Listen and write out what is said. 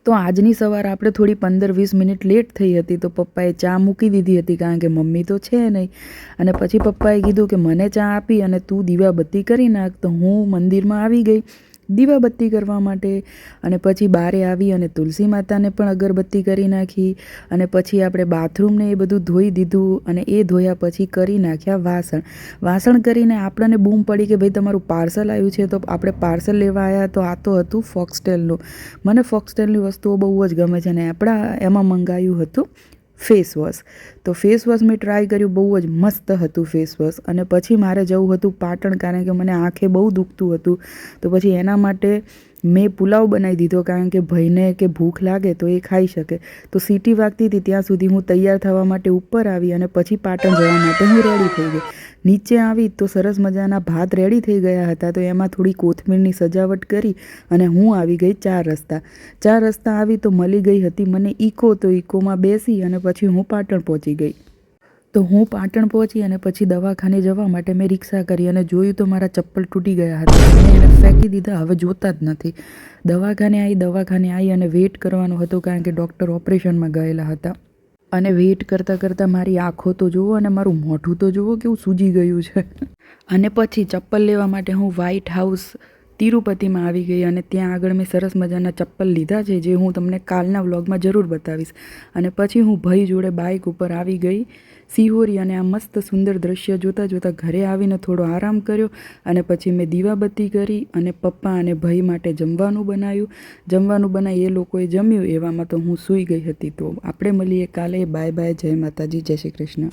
તો આજની સવાર આપણે થોડી 15-20 મિનિટ લેટ થઈ હતી, તો પપ્પાએ ચા મૂકી દીધી હતી કારણ કે મમ્મી તો છે નહીં. અને પછી પપ્પાએ કીધું કે મને ચા આપી અને તું દીવાબત્તી કરી નાખ. તો હું મંદિરમાં આવી ગઈ દીવાબત્તી કરવા માટે. અને પછી બારે આવી અને તુલસી માતાને પણ અગરબત્તી કરી નાખી. અને પછી આપણે બાથરૂમને એ બધું ધોઈ દીધું. અને એ ધોયા પછી કરી નાખ્યા વાસણ કરીને આપણને બૂમ પડી કે ભાઈ તમારું પાર્સલ આવ્યું છે. તો આપણે પાર્સલ લેવા આવ્યા, તો આ તો હતું ફોક્સટેલનું. મને ફોક્સટેલની વસ્તુઓ બહુ જ ગમે છે. અને એમાં મંગાવ્યું હતું ફેસ વોશ. તો ફેસ વોશ મેં ટ્રાય કર્યું, બહુ જ મસ્ત હતું ફેસ વોશ. અને પછી મારે જવું હતું પાટણ કારણ કે મને આંખે બહુ દુખતું હતું. તો પછી એના માટે મેં પુલાવ બનાવી દીધો કારણ કે ભાઈને કે ભૂખ લાગે તો એ ખાઈ શકે. તો સીટી વાગતી હતી ત્યાં સુધી હું તૈયાર થવા માટે ઉપર આવી અને પછી પાટણ જવા માટે હું રેડી થઈ ગઈ. નીચે આવી તો સરસ મજાના ભાત રેડી થઈ ગયા હતા. તો એમાં થોડી કોથમીરની સજાવટ કરી અને હું આવી ગઈ 4 રસ્તા. 4 રસ્તા આવી તો મળી ગઈ હતી મને ઇકો. તો ઇકોમાં બેસી અને પછી હું પાટણ પહોંચી ગઈ. તો હું પાટણ પહોંચી અને પછી દવાખાને જવા માટે મેં રિક્ષા કરી અને જોયું તો મારા ચપ્પલ તૂટી ગયા હતા. મેં એને ફેંકી દીધા, હવે જોતા જ નથી. દવાખાને આવી અને વેઇટ કરવાનો હતો કારણ કે ડૉક્ટર ઓપરેશનમાં ગયેલા હતા. અને વેઇટ કરતાં કરતાં મારી આંખો તો જુઓ અને મારું મોઢું તો જુઓ કેવું સૂજી ગયું છે. અને પછી ચપ્પલ લેવા માટે હું વ્હાઇટ હાઉસ તિરુપતિમાં આવી ગઈ. અને ત્યાં આગળ મેં સરસ મજાના ચપ્પલ લીધા છે, જે હું તમને કાલના વ્લોગમાં જરૂર બતાવીશ. અને પછી હું ભાઈ જોડે બાઇક ઉપર આવી ગઈ સિહોરી. અને આ મસ્ત સુંદર દ્રશ્ય જોતાં જોતાં ઘરે આવીને થોડો આરામ કર્યો. અને પછી મેં દીવાબત્તી કરી અને પપ્પા અને ભાઈ માટે જમવાનું બનાવી એ લોકોએ જમ્યું. એવામાં તો હું સૂઈ ગઈ હતી. તો આપણે મળીએ કાલે. Bye bye. જય માતાજી, જય શ્રી કૃષ્ણ.